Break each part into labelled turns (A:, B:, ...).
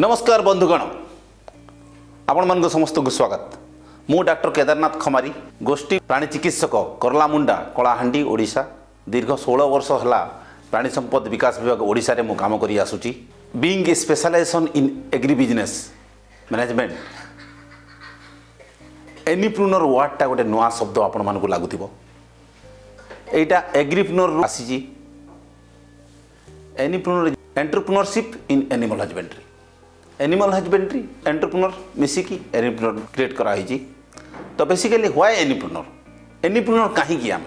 A: नमस्कार बंधुगण, आपण मन समस्त को स्वागत। मु डॉक्टर केदारनाथ खमारी, गोष्ठी प्राणी चिकित्सक, करलामुंडा, कलाहांडी, ओडिशा। दीर्घ 16 वर्ष है प्राणी संपद विकास विभाग ओडिशा रे मु काम करी आसुची। Being a specialization in agri business management, anipreneur वर्डटा गोटे नुआ शब्द आपण मानकु लागुथिबो। एटा एग्रीप्रुनर आसीची। Anipreneur entrepreneurship in animal husbandry, animal husbandry entrepreneur मिसिकी एनिप्रुनर क्रिएट करा हिची। तो बेसिकली व्हाई एनिप्रुनर, एनिप्रुनर कहीं कि आम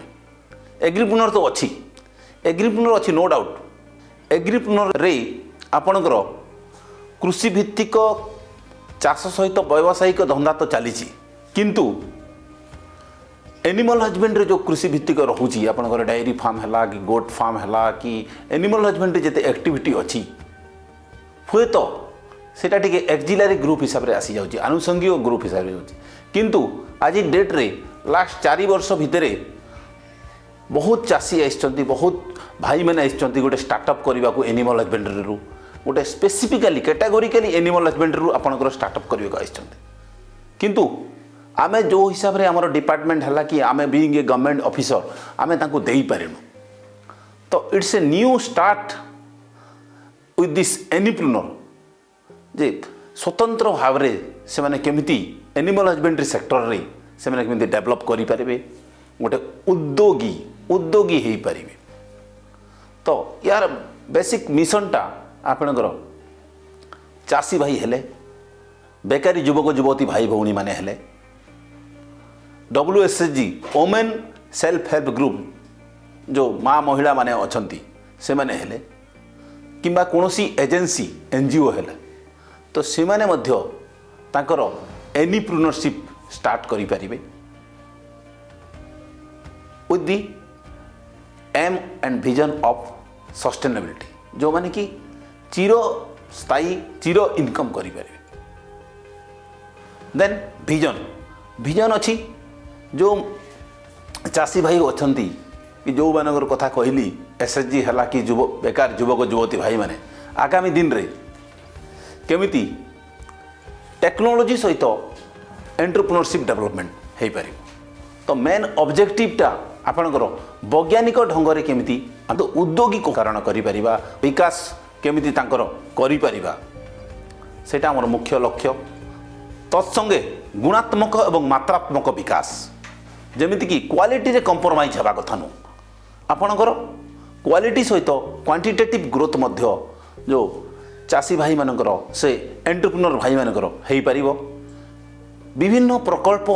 A: एग्रीप्रुनर तो अच्छी, एग्रीप्रुनर अच्छी नो डाउट। एग्रीप्रुनर रे आपणकर कृषि भित्तिक चाष सहित व्यावसायिक धंदा तो चली, किंतु एनिमल हजबेंड्री जो कृषि भित्तिक रोची आपंकर डायरी फार्म है कि गोट फार्म है कि एनिमल हजबेंड्री जिते एक्टिविटी अच्छी हुए तो सेटा टिके एक्जिलरी ग्रुप हिसाब से आसी जाउची, आनुषंगिक ग्रुप हिसाब से। किंतु आज डेट रे लास्ट 4 वर्ष भितर बहुत चाषी आइछन्ती, बहुत भाई मैंने आइछन्ती गोटे स्टार्टअप करने को एनिमल हजबेंड्री रु गोटे स्पेसिफिकली कैटेगोरिकली एनिमल हजबेंड्री रु आपनकर स्टार्टअप करने को आइछन्ती। किंतु आमे जो हिसाब रे हमर डिपार्टमेंट है कि आमे बीइंग ए गवर्नमेंट ऑफिसर आमे तांको देई पारेनु। तो it's a new start with this anipreneur जे स्वतंत्र भाव से माने केमिति एनिमल हजबेंड्री सेक्टर रे से माने केमिति डेवलप करि पारिबे, गोटे उद्योगी हेई पारिबे। तो यार बेसिक मिशनटा आपनकर चाषी भाई हेले, बेकारी युवक युवती भाई भौणी माने हेले, WSSG women self help group जो माँ महिला माने अछंती से माने हेले, किंबा कोनोसी एजेंसी NGO हेले, तो से माने मध्य तांकर एनिप्रुनरशिप स्टार्ट करि परिबे with the aim and vision of sustainability, जो माने कि चिरो स्थायी चिरो इनकम करि परिबे। देन विजन अच्छी जो चाषी भाई अछंती कि जो मानकर कथा कहली SSG है कि बेकार युवक युवती भाई माने आगामी दिन रे केमिति टेक्नोलोजी सहित एंटरप्रेन्योरशिप डेवलपमेंट हो पार। तो मेन ऑब्जेक्टिवटा आपणकर वैज्ञानिक ढंग से केमिति उद्योगी कारण करिपरिबा, विकास केमिति तांकर करिपरिबा, सेटा हमर मुख्य लक्ष्य। तत्संगे गुणात्मक एवं मात्रात्मक विकास, जेमिति कि क्वालिटी रे कंप्रोमाइज हेबा कथा नु। आपणकर क्वालिटी सहित क्वांटिटेटिव ग्रोथ मध्य जो चाषी भाई मानकर से एंटरप्रेन्योर भाई मानकर हेई परिबो। विभिन्न प्रकल्प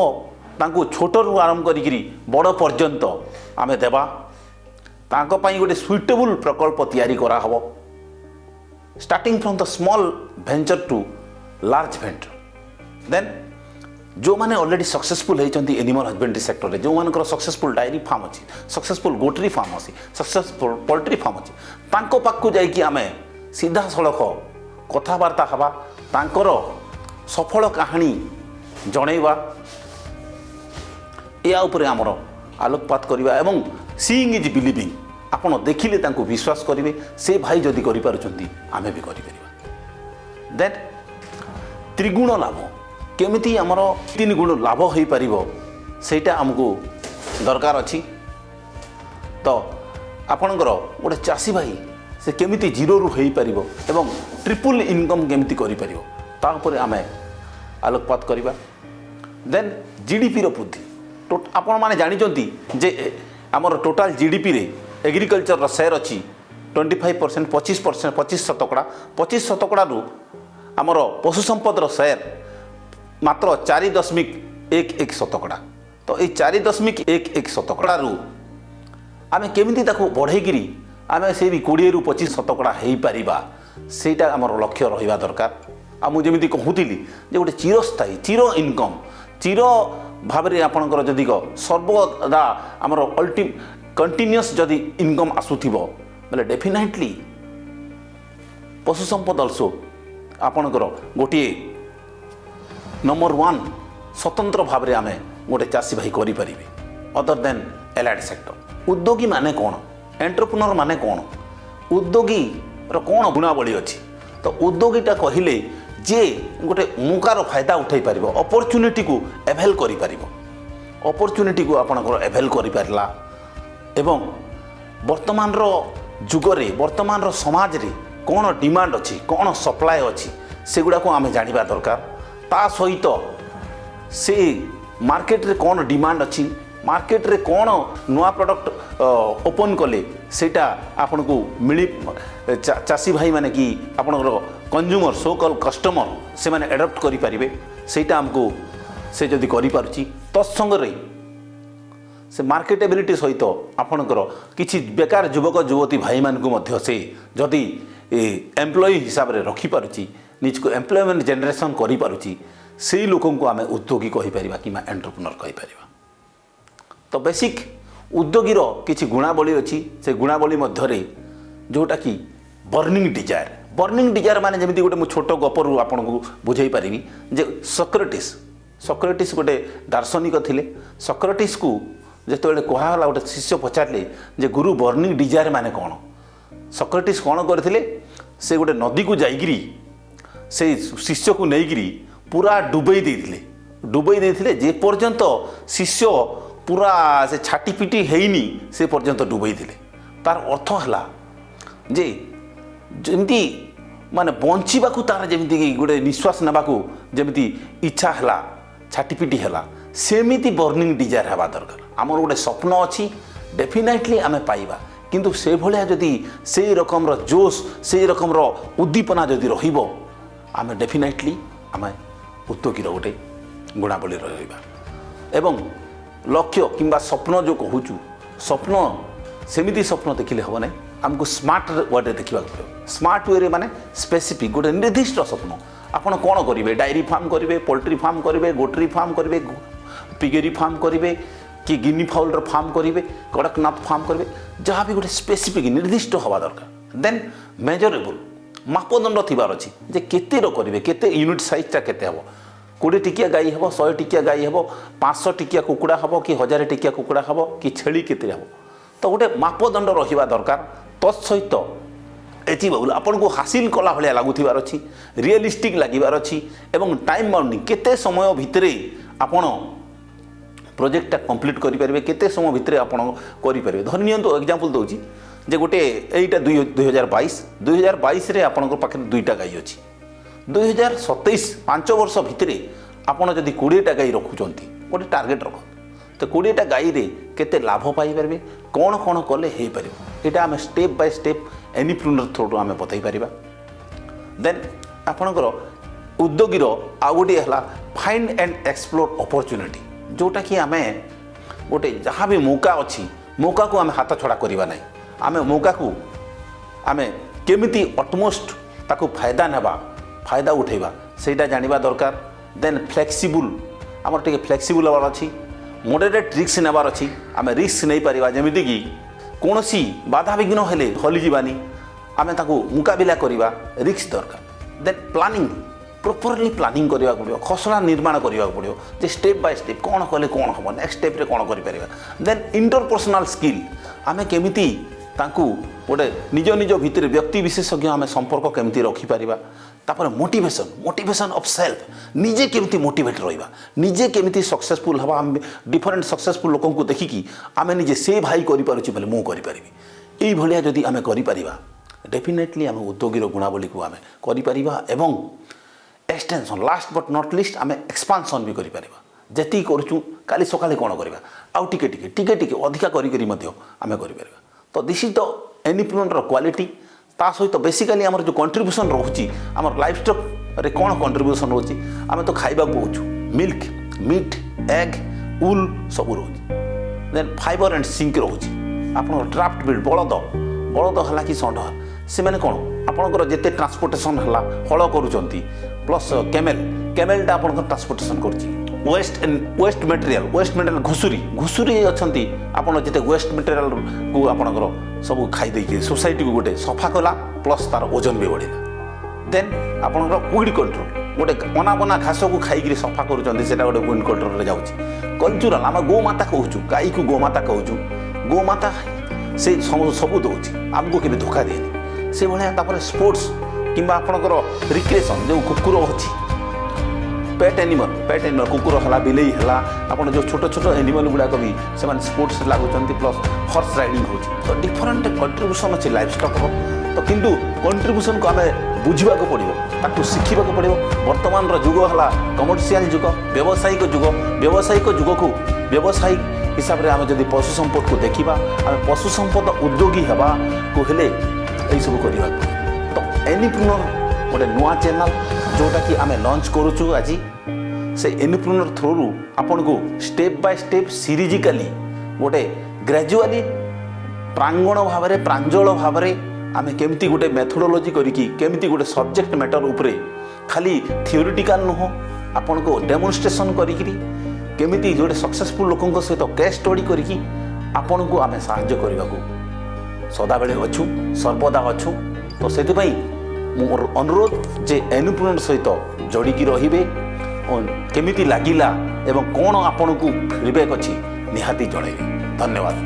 A: तांको छोटरू आरंभ करिकरी बड़ पर्यंत आमे देबा, तांको पई गोटे सुइटेबल प्रकल्प तैयारी करा हबो, starting from the small venture to large venture. Then जो माने ऑलरेडी सक्सेसफुल होती एनिमल हजबेंड्री सेक्टर रे, जो मानकर सक्सेसफुल डायरी फार्म अच्छी, सक्सेसफुल गोटरी फार्म अच्छी, सक्सेसफुल पोल्ट्री फार्म अच्छी, तांको पाखु जाइकी आमे सीधा सड़क कथबार्ता हवा, तांकर सफल कहानी जणैबा, या उपरे आमर आलोकपात करवा एवं सीइंग इज बिलीविंग। आपण देखिले तांको विश्वास करिवे, से भाई जदि करि पारुचंती आमे भी करि परिबा। देन त्रिगुण लाभ केमिति आमर 3 गुण लाभ हो पारिबो सेटा हमको दरकार अछि। तो आपणकर गोटे चाषी भाई से केमिति जीरो रु हो पारिबो एवं ट्रिपल इनकम केमिति करि पारिबो ता उपरे आमे आलोकपात करबा। देन जीडीपी रो वृद्धि, आपण माने जानिचंती जे आमर टोटाल जीडीपी रे एग्रीकल्चर रो शेयर अछि 25%, 25% 25% रु आमर पशु संपद रो शेयर मात्र 4.11%। तो ये 4.11% रु आमे केमिति ताको बढ़ेगिरी आमे से भी 20 रु 25% हेई परिबा, सेटा आमर लक्ष्य रहिबा दरकार। आ मु जेमिति कहूतिली जे गोटे चिरस्थायी चिरो इनकम चिरो भाव रे आपणकर जदि सर्वदा आमर कंटिन्यूअस जदि इनकम आसुथिबो बेले डेफिनेटली पशु संपद अल्सो आपणकर गोटे नंबर 1 स्वतंत्र भाव रे आमे गोटे चाषी भाई करि परिबे। अदर देन एलाइड सेक्टर, उद्योगी माने कोन, एंटरप्रेन्योर माने कोन, उद्योगी रो कोन गुणावली अछि। तो उद्योगीटा कहले जे गोटे मौकार फायदा उठाई पार अपरच्युनिटी को एभेल कर अपरच्युनिटी को आपणकर एभेल कर एवं वर्तमान जुगरे वर्तमान समाज रे कौन डिमांड अच्छी कौन सप्लाय अच्छी सेगुड़ा को आम जाना दरकार ता सहित से मार्केट रे कौन डिमांड अच्छी मार्केट रे कौन नुआ प्रोडक्ट ओपन कले सेटा आपन को मिली चाषी भाई माने कि आपनकर कंज्यूमर सो कॉल कस्टमर से माने एडप्ट करि परिबे सेटा हमको से जदि करि पारुची तत्संग रे से मार्केटेबिलिटी सहित आपणकर किछि बेकार युवक युवती भाई मान को मध्य से जदि एम्प्लॉई हिसाब रे रखि पारुची निज को एम्प्लॉयमेंट जनरेशन करि पारुची से लोकों को आम उद्योगी कहि परिबा कि एंटरप्रेन्योर कहि परिबा। तो बेसिक उद्योगीर किछि गुणावली अच्छी से गुणावली मध्य जोटा कि बर्निंग डिजायर माने जमिति गोटे मु छोट गपरू आपन को बुझाई पारिबी जे सक्रेटिस गोटे दार्शनिक थिले। सक्रेटिस को जेतेबेले कहाला गोटे शिष्य पचारे जे गुरु बर्निंग डिजायर माने कौन सक्रेटिस कौन करथिले से गोटे नदी को जाइगिरी से शिष्य को नहींगिरी पूरा डुबई देथिले जे पर्यंत शिष्य पूरा से छाटी पिटी हेनी से पर्यंत डुबई थिले। तार अर्थ हला जे जमती माने बंचिबा को तार जमती गोटे निश्वास नेबाकू जमती इच्छा हला छाटी पिटी हला सेमिति बर्निंग डिजायर हेबा दरकार। आमर गोटे स्वप्न अच्छी डेफिनेटली आमे पाइबा किंतु से भलिया जदि से रकम जोश से रकम उद्दीपना जदि रहिबो आमे डेफिनेटली आमे उद्योगीर गोटे गुणावली रहिबा। एवं लक्ष्य किंबा स्वप्न जो कहूचु स्वप्न सेमिति स्वप्न देखिले हम ना आमको स्मार्ट वे देखा पड़े स्मार्ट वे माने स्पेसिफिक गोटे निर्दिष्ट स्वप्न आपड़ कौन करेंगे डायरी फार्म करेंगे पोल्ट्री फार्म करेंगे गोटरी फार्म करेंगे पिगेरी फार्म करेंगे कि गिनी फाउलर फार्म करेंगे कड़कनाथ फार्म करेंगे जहाँ भी गोटे स्पेसिफिक निर्दिष्ट हवा दरकार। देन मेजरेबल मापदंड थिबार अच्छी जे केते करेंगे केते यूनिट साइजटा केते हम 20 टिकिया गाई हम 100 टिकिया गाई हम 500 टिकिया कुकुड़ा हम कि 1000 टिकिया कुकुड़ा हम कि छेली केते हम तो गोटे मापदंड रहिबा दरकार। तत्सहित एचिवेबल आपन को हासिल कला भलिया लागुथिबार अच्छी रियलिस्टिक लागिबार अच्छी एवं टाइम बाउंडिंग केते समय भितरे आपन प्रोजेक्टटा कंप्लीट करि परिबे केते समय भितरे आपन करि परिबे। धरनियंतु एग्जांपल दउची जे गोटे एटा 2022 रे आपन पाखे 2टा गाई अछि 2027 5 वर्ष भितरे आपन जदि 20टा गाई रखुचंती गोटे टार्गेट रख तो 20टा गाई रे केते लाभ पाई परबे कौन कौन कले हे परबे एटा हम स्टेप बाय स्टेप एनीप्रेन्योर थ्रू आम बतई पारिबा। देन आपणकर उद्योगीर आउ गोटे है फाइंड एंड एक्सप्लोर अपॉर्चुनिटी जोटा कि आम गोटे जहाँ भी मौका अच्छी मौका को आम हाथ छड़ा करवा ना आम मौका को आम केमिति अटमोस्ट ताको फायदा नेबा फायदा उठेबा सेटा जानिबा दरकार। देन फ्लेक्सिबल आमर टिके फ्लेक्सिबल हबार अच्छी मॉडरेट रिस्क नेबार अच्छी आम रिस्क नहीं पारिबा जेमिति कि कौन सी बाधा विघ्न हेले हली जीवानी आम ताको मुकाबिला करवा रिस्क दरकार। देन प्लानिंग प्रॉपरली प्लानिंग करने पड़ो खसड़ा निर्माण करने पड़ो जे स्टेप बाय स्टेप कौन कले कौन हम नेक्स्ट स्टेप रे कौन कर। देन इंटरपर्सनल स्किल आम केमिति तांकु गोटे निज निज भितर व्यक्ति विशेषज्ञ आम संपर्क केमिति रखिपर। तापर मोटिवेशन ऑफ सेल्फ निजे केमिति मोटिवेट रहिबा निजे केमिति सक्सेसफुल हवा आम डिफरेंट सक्सेसफुल लोकों को देखिकी आम निजे से भाई करि पारुछि बोले मु करि परिबि एई भलिया जदि आम करि परिबा डेफिनेटली आम उद्योगीर गुणावली को आम करि परिबा एवं extension last but not list आम एक्सपांशन भी करि परिबा जति करूछु काली सकाले कोन करबा आउ टिके टिके अधिका करि करि मध्य आम करि परिबा। तो दिस इज द एनीप्रेन्योर क्वालिटी ता सहित बेसिकली आमर जो कंट्रीब्यूशन रोची आमर लाइफस्टॉक रे कौन कंट्रीब्यूशन रोची आम तो खाइबा पाऊँ मिल्क मीट एग उल सब रोची। देन फाइबर एंड सिंक रोची आप ड्राफ्ट बिल्ड बलद है कि षंढ से मैंने कौन आपंकर जिते ट्रांसपोर्टेशन है हल करुँच प्लस केमेलटा आप ट्रांसपोर्टेशन कर वेस्ट मटेरियल घुसुरी अच्छा आप जिते वेस्ट मटेरियल को आपंकर सब खाई सोसाइटी को गोटे सफा कला प्लस तार ओजन भी बढ़िला। देन आपंकर वीड कंट्रोल गोटे अनाबना घास को खाई सफा करुँच गोटे वीड कंट्रोल जाऊँगी। कल्चराल आम गोमाता कहूँ गाई को गोमाता कहूँ गोमाता से सब दौर आमको केवे धोखा देनी से भाया स्पोर्ट्स किंबा आपणकर रिक्रिएसन जो कुकुर अच्छी पेट एनिमल कुकुर है बिलेई है आप जो छोट छोट एनिमल गुड़ाक भी से स्पोर्ट्स लगुंट प्लस हॉर्स राइडिंग हो तो डिफरेंट कंट्रीब्यूशन अच्छे लाइफ स्टॉक तो किंतु कंट्रीब्यूशन को आम बुझा पड़ो ताकू शिखा पड़ो बर्तमान जुग है कमर्शियल जुग व्यावसायिक जुग को व्यावसायिक हिसाब से आम जब पशु संपद को देखा आम पशु संपद उद्योगी हवा को हेले यही सब करवा तो एनिप्रुनर गोटे नुआ चैनल जोटा कि आम लॉन्च करुचु आज से एनिप्रुनर थ्रू आपन को स्टेप बाय स्टेप सीरीजिकली गोटे ग्रेजुअली प्रांगण भाव में प्रांजल भाव में आम केमती गोटे मेथोडोलॉजी करिकी केमती गोटे सब्जेक्ट मैटर उपरे खाली थियोरिटिकल नुह आपन को डेमोन्स्ट्रेशन करिकी केमिति गोटे सक्सेसफुल लोकों सहित केस स्टडी करिकी आपन को आम साहाय्य करने को सदाबेले अच्छु सर्वदा अच्छु तो से मोर अनुरोध जे एनिप्रुनर सहित जोड़िकी रहिबे केमिति लागिला एवं कौन आपन को फीडबैक अच्छी निहाती जणैबे। धन्यवाद।